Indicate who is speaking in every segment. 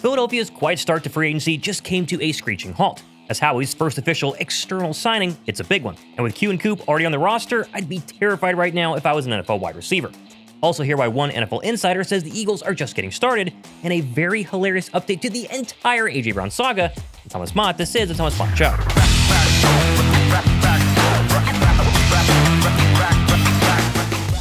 Speaker 1: Philadelphia's quiet start to free agency just came to a screeching halt, as Howie's first official external signing, it's a big one. And with Q and Coop already on the roster, I'd be terrified right now if I was an NFL wide receiver. Also, hear why one NFL insider says the Eagles are just getting started, and a very hilarious update to the entire A.J. Brown saga. I'm Thomas Mott, this is the Thomas Mott Show.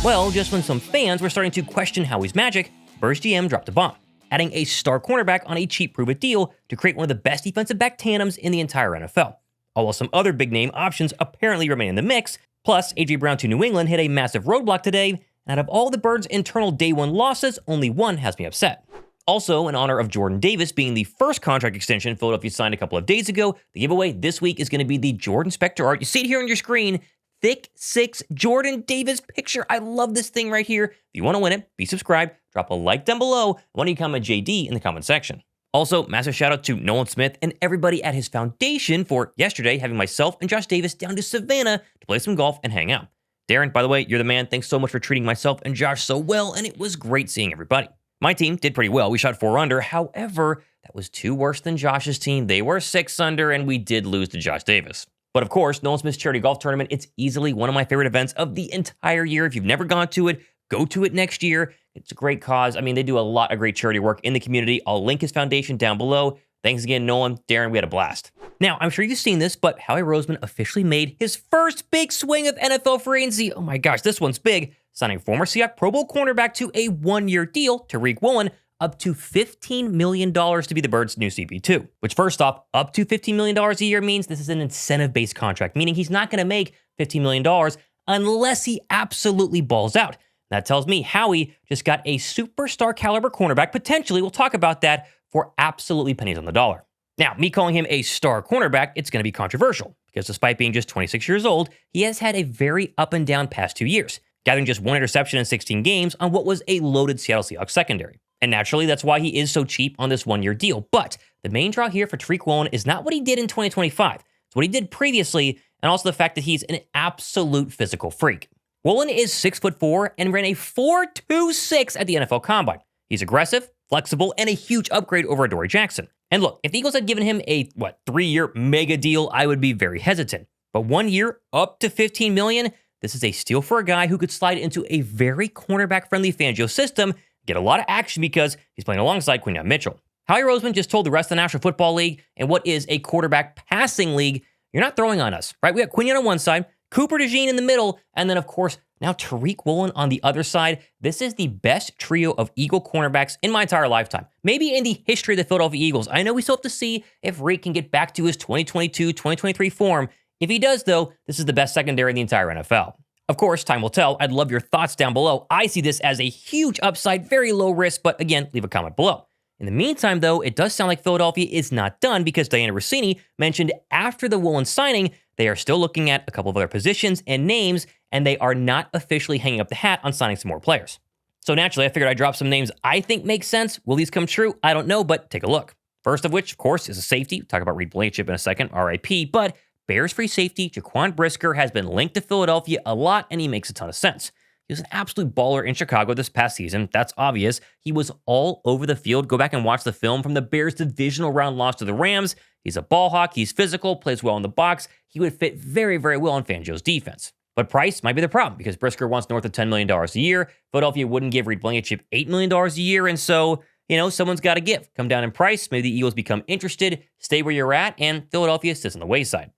Speaker 1: Well, just when some fans were starting to question Howie's magic, Bears GM dropped a bomb, adding a star cornerback on a cheap prove-it deal to create one of the best defensive back tandems in the entire NFL. All while some other big-name options apparently remain in the mix, plus A.J. Brown to New England hit a massive roadblock today, and out of all the Birds' internal day one losses, only one has me upset. Also, in honor of Jordan Davis being the first contract extension Philadelphia signed a couple of days ago, the giveaway this week is going to be the Jordan Spectre art. You see it here on your screen. Thick 6 Jordan Davis picture. I love this thing right here. If you want to win it, be subscribed, drop a like down below. Why don't you comment JD in the comment section? Also, massive shout out to Nolan Smith and everybody at his foundation for yesterday having myself and Josh Davis down to Savannah to play some golf and hang out. Darren, by the way, you're the man. Thanks so much for treating myself and Josh so well, and it was great seeing everybody. My team did pretty well. We shot 4 under. However, that was 2 worse than Josh's team. They were 6 under, and we did lose to Josh Davis. But of course, Nolan Smith's charity golf tournament, it's easily one of my favorite events of the entire year. If you've never gone to it, go to it next year. It's a great cause. I mean, they do a lot of great charity work in the community. I'll link his foundation down below. Thanks again, Nolan. Darren, we had a blast. Now, I'm sure you've seen this, but Howie Roseman officially made his first big swing of NFL free agency. Oh my gosh, this one's big. Signing former Seahawks Pro Bowl cornerback to a 1-year deal, Tariq Woolen, up to $15 million to be the Birds' new CP2. Which first off, up to $15 million a year means this is an incentive-based contract, meaning he's not going to make $15 million unless he absolutely balls out. That tells me Howie just got a superstar caliber cornerback, potentially, we'll talk about that, for absolutely pennies on the dollar. Now, me calling him a star cornerback, it's going to be controversial, because despite being just 26 years old, he has had a very up and down past 2 years, gathering just 1 interception in 16 games on what was a loaded Seattle Seahawks secondary. And naturally, that's why he is so cheap on this 1-year deal. But the main draw here for Tariq Woolen is not what he did in 2025. It's what he did previously, and also the fact that he's an absolute physical freak. Woolen is 6'4" and ran a 4.26 at the NFL Combine. He's aggressive, flexible, and a huge upgrade over Adoree Jackson. And look, if the Eagles had given him a, 3-year mega deal, I would be very hesitant. But 1 year, up to $15 million, this is a steal for a guy who could slide into a very cornerback-friendly Fangio system, get a lot of action because he's playing alongside Quinyon Mitchell. Howie Roseman just told the rest of the National Football League, and what is a quarterback passing league, you're not throwing on us, right? We got Quinyon on one side, Cooper DeJean in the middle, and then, of course, now Tariq Woolen on the other side. This is the best trio of Eagle cornerbacks in my entire lifetime. Maybe in the history of the Philadelphia Eagles. I know we still have to see if Reek can get back to his 2022, 2023 form. If he does, though, this is the best secondary in the entire NFL. Of course, time will tell. I'd love your thoughts down below. I see this as a huge upside, very low risk, but again, leave a comment below. In the meantime, though, it does sound like Philadelphia is not done because Diana Rossini mentioned after the Woolen signing, they are still looking at a couple of other positions and names, and they are not officially hanging up the hat on signing some more players. So naturally, I figured I'd drop some names I think make sense. Will these come true? I don't know, but take a look. First of which, of course, is a safety. We'll talk about Blankenship in a second, RIP, but Bears free safety Jaquan Brisker has been linked to Philadelphia a lot, and he makes a ton of sense. He was an absolute baller in Chicago this past season. That's obvious. He was all over the field. Go back and watch the film from the Bears' divisional round loss to the Rams. He's a ball hawk. He's physical, plays well in the box. He would fit very, very well in Fangio's defense. But price might be the problem because Brisker wants north of $10 million a year. Philadelphia wouldn't give Reed Blankenship $8 million a year, and so, someone's got to give. Come down in price. Maybe the Eagles become interested, stay where you're at, and Philadelphia sits on the wayside.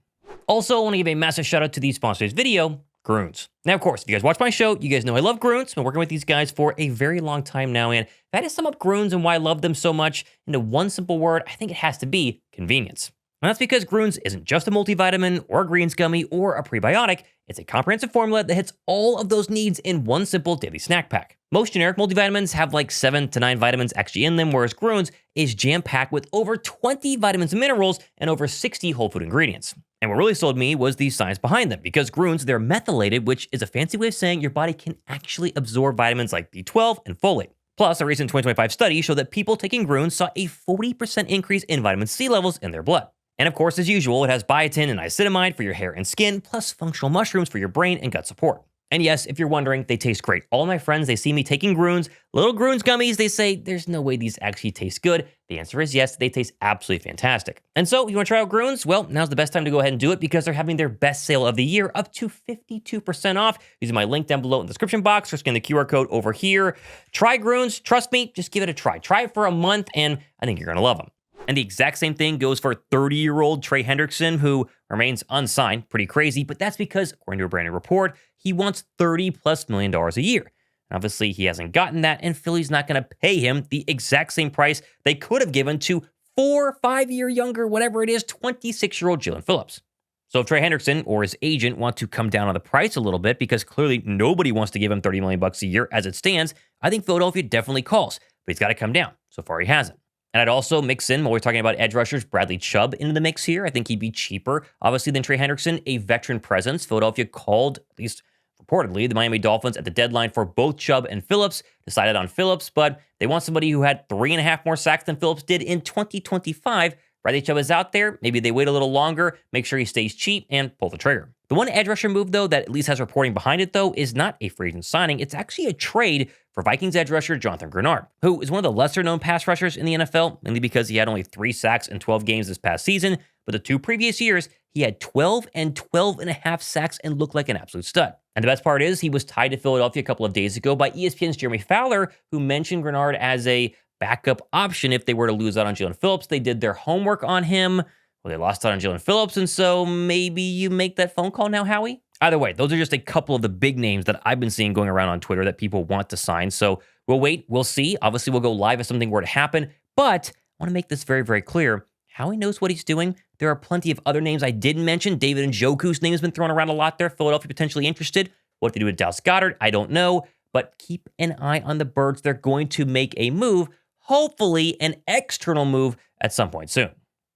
Speaker 1: Also, I want to give a massive shout out to the sponsor of this video, Grunes. Now, of course, if you guys watch my show, you guys know I love Grunes. I've been working with these guys for a very long time now, and if I had to sum up Grunes and why I love them so much into one simple word, I think it has to be convenience. And that's because Grunes isn't just a multivitamin or a greens gummy or a prebiotic. It's a comprehensive formula that hits all of those needs in one simple daily snack pack. Most generic multivitamins have like 7 to 9 vitamins actually in them, whereas Grunes is jam-packed with over 20 vitamins and minerals and over 60 whole food ingredients. And what really sold me was the science behind them, because Grunes, they're methylated, which is a fancy way of saying your body can actually absorb vitamins like B12 and folate. Plus, a recent 2025 study showed that people taking Grunes saw a 40% increase in vitamin C levels in their blood. And of course, as usual, it has biotin and niacinamide for your hair and skin, plus functional mushrooms for your brain and gut support. And yes, if you're wondering, they taste great. All my friends, they see me taking Groons, little Groons gummies, they say, there's no way these actually taste good. The answer is yes, they taste absolutely fantastic. And so, if you want to try out Groons? Well, now's the best time to go ahead and do it because they're having their best sale of the year, up to 52% off, using my link down below in the description box or scan the QR code over here. Try Groons, trust me, just give it a try. Try it for a month, and I think you're gonna love them. And the exact same thing goes for 30-year-old Trey Hendrickson, who remains unsigned. Pretty crazy, but that's because, according to a brand new report, he wants $30+ million a year. And obviously, he hasn't gotten that, and Philly's not going to pay him the exact same price they could have given to 4, 5-year younger, whatever it is, 26-year-old Jaelan Phillips. So if Trey Hendrickson or his agent want to come down on the price a little bit, because clearly nobody wants to give him $30 million a year as it stands, I think Philadelphia definitely calls, but he's got to come down. So far, he hasn't. And I'd also mix in, while we're talking about edge rushers, Bradley Chubb into the mix here. I think he'd be cheaper, obviously, than Trey Hendrickson, a veteran presence. Philadelphia called, at least reportedly, the Miami Dolphins at the deadline for both Chubb and Phillips, decided on Phillips, but they want somebody who had 3.5 more sacks than Phillips did in 2025. Bradley Chubb is out there. Maybe they wait a little longer, make sure he stays cheap, and pull the trigger. The one edge rusher move, though, that at least has reporting behind it, though, is not a free agent signing. It's actually a trade for Vikings edge rusher Jonathan Grenard, who is one of the lesser-known pass rushers in the NFL, mainly because he had only 3 sacks in 12 games this past season, but the 2 previous years, he had 12 and 12.5 sacks and looked like an absolute stud. And the best part is, he was tied to Philadelphia a couple of days ago by ESPN's Jeremy Fowler, who mentioned Grenard as a backup option if they were to lose out on Jaelan Phillips. They did their homework on him. Well, they lost out on Jaelan Phillips, and so maybe you make that phone call now, Howie? Either way, those are just a couple of the big names that I've been seeing going around on Twitter that people want to sign. So we'll wait, we'll see. Obviously, we'll go live if something were to happen, but I want to make this very, very clear. Howie knows what he's doing. There are plenty of other names I didn't mention. David Njoku's name has been thrown around a lot there. Philadelphia potentially interested. What to do with Dallas Goedert, I don't know, but keep an eye on the Birds. They're going to make a move, hopefully an external move at some point soon.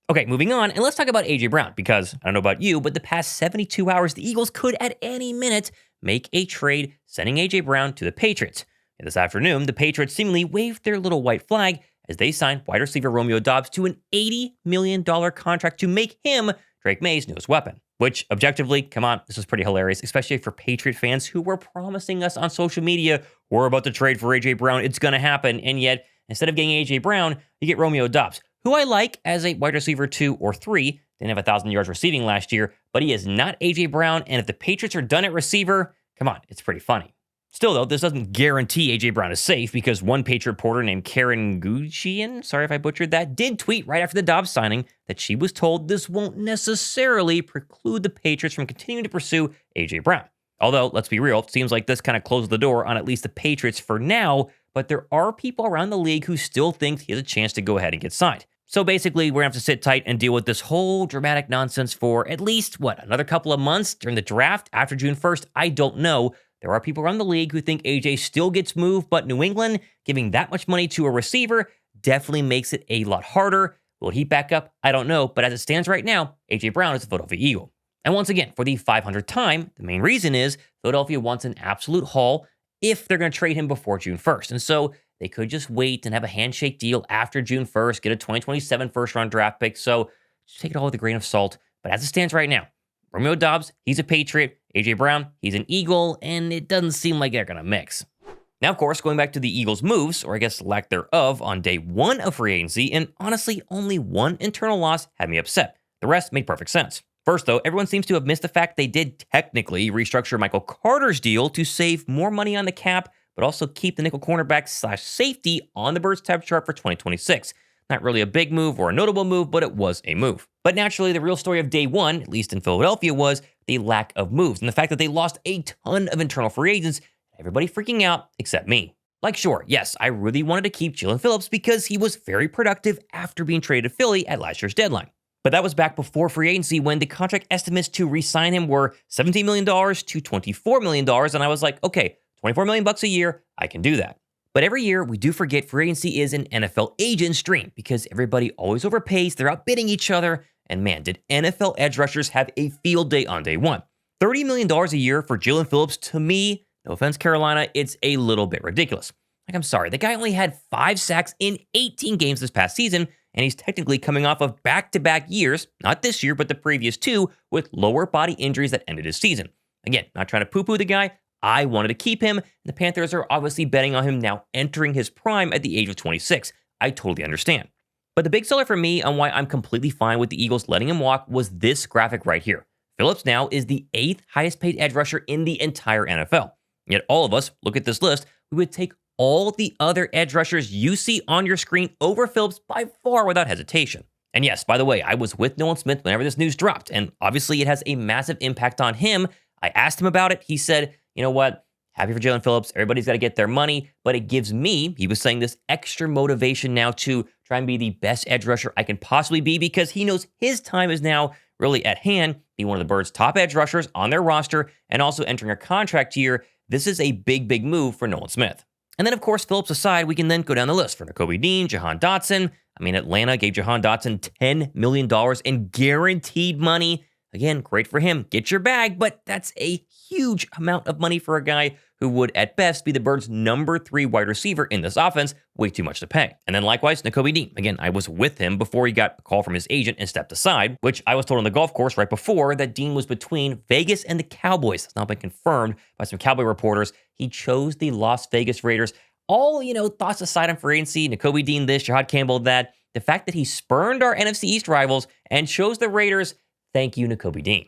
Speaker 1: Okay, moving on, and let's talk about A.J. Brown, because I don't know about you, but the past 72 hours, the Eagles could at any minute make a trade sending A.J. Brown to the Patriots. And this afternoon, the Patriots seemingly waved their little white flag as they signed wide receiver Romeo Doubs to an $80 million contract to make him Drake May's newest weapon. Which, objectively, come on, this was pretty hilarious, especially for Patriot fans who were promising us on social media, we're about to trade for A.J. Brown, it's going to happen, and yet, instead of getting A.J. Brown, you get Romeo Doubs, who I like as a wide receiver 2 or 3. Didn't have 1,000 yards receiving last year, but he is not A.J. Brown, and if the Patriots are done at receiver, come on, it's pretty funny. Still, though, this doesn't guarantee A.J. Brown is safe, because one Patriot reporter named Karen Gugian, sorry if I butchered that, did tweet right after the Dobbs signing that she was told this won't necessarily preclude the Patriots from continuing to pursue A.J. Brown. Although, let's be real, it seems like this kind of closed the door on at least the Patriots for now, but there are people around the league who still think he has a chance to go ahead and get signed. So basically, we're going to have to sit tight and deal with this whole dramatic nonsense for at least, another couple of months during the draft after June 1st? I don't know. There are people around the league who think AJ still gets moved, but New England giving that much money to a receiver definitely makes it a lot harder. Will he back up? I don't know, but as it stands right now, AJ Brown is a Philadelphia Eagle. And once again, for the 500th time, the main reason is Philadelphia wants an absolute haul if they're going to trade him before June 1st. And so they could just wait and have a handshake deal after June 1st, get a 2027 first-round draft pick. So just take it all with a grain of salt. But as it stands right now, Romeo Doubs, he's a Patriot. A.J. Brown, he's an Eagle, and it doesn't seem like they're going to mix. Now, of course, going back to the Eagles' moves, or I guess lack thereof, on day 1 of free agency, and honestly, only one internal loss had me upset. The rest made perfect sense. First, though, everyone seems to have missed the fact they did technically restructure Michael Carter's deal to save more money on the cap, but also keep the nickel cornerback / safety on the Birds depth chart for 2026. Not really a big move or a notable move, but it was a move. But naturally, the real story of day 1, at least in Philadelphia, was the lack of moves and the fact that they lost a ton of internal free agents, everybody freaking out except me. Like, sure, yes, I really wanted to keep Jaelan Phillips because he was very productive after being traded to Philly at last year's deadline. But that was back before free agency when the contract estimates to re-sign him were $17 million to $24 million, and I was like, okay, $24 million a year, I can do that. But every year, we do forget free agency is an NFL agent's dream because everybody always overpays, they're outbidding each other, and man, did NFL edge rushers have a field day on day 1. $30 million a year for Jaelan Phillips, to me, no offense, Carolina, it's a little bit ridiculous. Like, I'm sorry, the guy only had 5 sacks in 18 games this past season, and he's technically coming off of back-to-back years, not this year, but the previous 2, with lower body injuries that ended his season. Again, not trying to poo-poo the guy, I wanted to keep him. The Panthers are obviously betting on him now entering his prime at the age of 26. I totally understand. But the big seller for me on why I'm completely fine with the Eagles letting him walk was this graphic right here. Phillips now is the 8th highest paid edge rusher in the entire NFL. Yet all of us, look at this list, we would take all the other edge rushers you see on your screen over Phillips by far without hesitation. And yes, by the way, I was with Nolan Smith whenever this news dropped, and obviously it has a massive impact on him. I asked him about it. He said, you know what? Happy for Jaelan Phillips. Everybody's got to get their money, but it gives me, he was saying, this extra motivation now to try and be the best edge rusher I can possibly be because he knows his time is now really at hand. Be one of the Birds' top edge rushers on their roster and also entering a contract year. This is a big, big move for Nolan Smith. And then, of course, Phillips aside, we can then go down the list for Nakobe Dean, Jahan Dotson. I mean, Atlanta gave Jahan Dotson $10 million in guaranteed money. Again, great for him. Get your bag, but that's a huge amount of money for a guy who would, at best, be the Birds' number 3 wide receiver in this offense. Way too much to pay. And then likewise, Nakobe Dean. Again, I was with him before he got a call from his agent and stepped aside, which I was told on the golf course right before that Dean was between Vegas and the Cowboys. It's now been confirmed by some Cowboy reporters. He chose the Las Vegas Raiders. All, thoughts aside on free agency, Nakobe Dean this, Jahad Campbell that, the fact that he spurned our NFC East rivals and chose the Raiders, thank you, Nakobe Dean.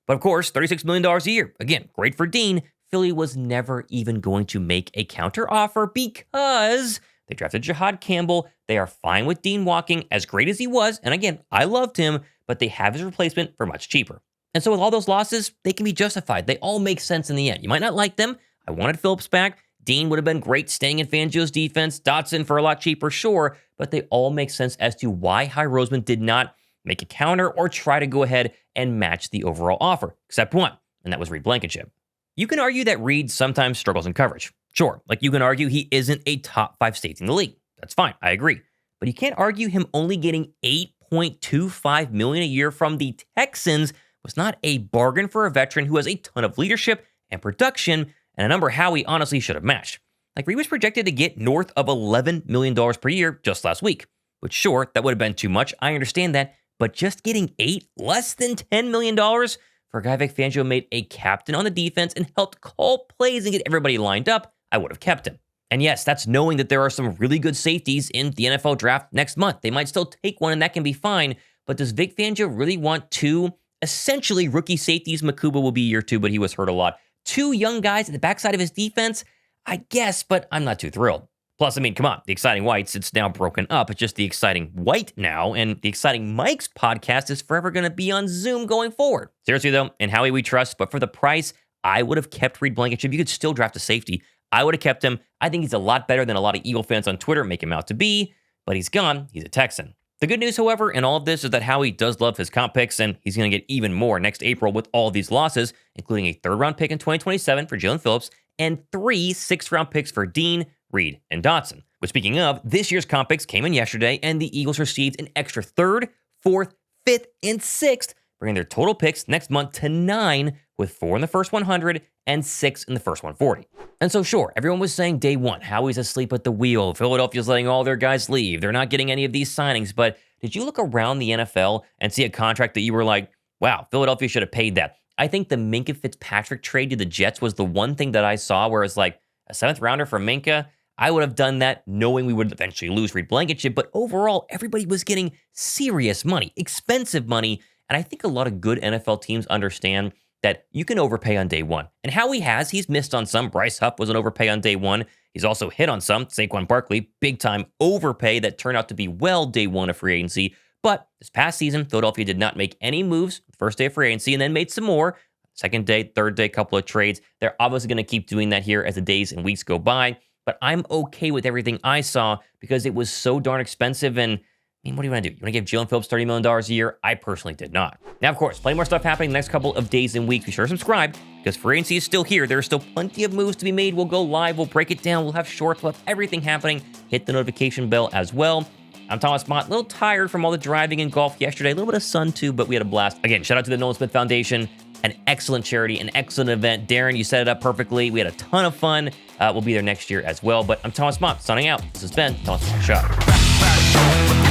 Speaker 1: But of course, $36 million a year. Again, great for Dean. Philly was never even going to make a counter offer because they drafted Jahad Campbell. They are fine with Dean walking, as great as he was. And again, I loved him, but they have his replacement for much cheaper. And so with all those losses, they can be justified. They all make sense in the end. You might not like them. I wanted Phillips back. Dean would have been great staying in Fangio's defense. Dotson for a lot cheaper, sure. But they all make sense as to why Howie Roseman did not make a counter or try to go ahead and match the overall offer, except one, and that was Reed Blankenship. You can argue that Reed sometimes struggles in coverage. Sure, like you can argue he isn't a top 5 safety in the league. That's fine, I agree. But you can't argue him only getting $8.25 million a year from the Texans was not a bargain for a veteran who has a ton of leadership and production, and a number Howie honestly should have matched. Like Reed was projected to get north of $11 million per year just last week, which sure, that would have been too much. I understand that. But just getting less than $10 million for a guy Vic Fangio made a captain on the defense and helped call plays and get everybody lined up, I would have kept him. And yes, that's knowing that there are some really good safeties in the NFL draft next month. They might still take one and that can be fine. But does Vic Fangio really want 2 essentially rookie safeties? Makuba will be year 2, but he was hurt a lot. 2 young guys at the backside of his defense? I guess, but I'm not too thrilled. Plus, I mean, come on, the Exciting Whites, it's now broken up. It's just the Exciting White now, and the Exciting Mike's podcast is forever going to be on Zoom going forward. Seriously, though, in Howie we trust, but for the price, I would have kept Reed Blankenship. You could still draft a safety. I would have kept him. I think he's a lot better than a lot of Eagle fans on Twitter make him out to be, but he's gone. He's a Texan. The good news, however, in all of this is that Howie does love his comp picks, and he's going to get even more next April with all these losses, including a 3rd-round pick in 2027 for Jaelan Phillips and 3 6th-round picks for Dean, Reed, and Dotson. But speaking of, this year's comp picks came in yesterday, and the Eagles received an extra 3rd, 4th, 5th, and 6th, bringing their total picks next month to 9, with 4 in the first 100 and 6 in the first 140. And so sure, everyone was saying day one, Howie's asleep at the wheel. Philadelphia's letting all their guys leave. They're not getting any of these signings. But did you look around the NFL and see a contract that you were like, wow, Philadelphia should have paid that? I think the Minkah Fitzpatrick trade to the Jets was the one thing that I saw where it's like a 7th rounder for Minkah. I would have done that knowing we would eventually lose Reed Blankenship. But overall, everybody was getting serious money, expensive money. And I think a lot of good NFL teams understand that you can overpay on day one. And Howie he's missed on some. Bryce Huff was an overpay on day one. He's also hit on some. Saquon Barkley, big time overpay that turned out to be day one of free agency. But this past season, Philadelphia did not make any moves first day of free agency and then made some more. 2nd day, 3rd day, couple of trades. They're obviously going to keep doing that here as the days and weeks go by. But I'm okay with everything I saw because it was so darn expensive. And I mean, what do you want to do? You want to give Jaelan Phillips $30 million a year? I personally did not. Now, of course, plenty more stuff happening the next couple of days and weeks. Be sure to subscribe because free agency is still here. There are still plenty of moves to be made. We'll go live. We'll break it down. We'll have shorts. We'll have everything happening. Hit the notification bell as well. I'm Thomas Mott. A little tired from all the driving and golf yesterday. A little bit of sun too, but we had a blast. Again, shout out to the Nolan Smith Foundation. An excellent charity, an excellent event. Darren, you set it up perfectly. We had a ton of fun. We'll be there next year as well. But I'm Thomas Mott, signing out. This has been Thomas Mott Show.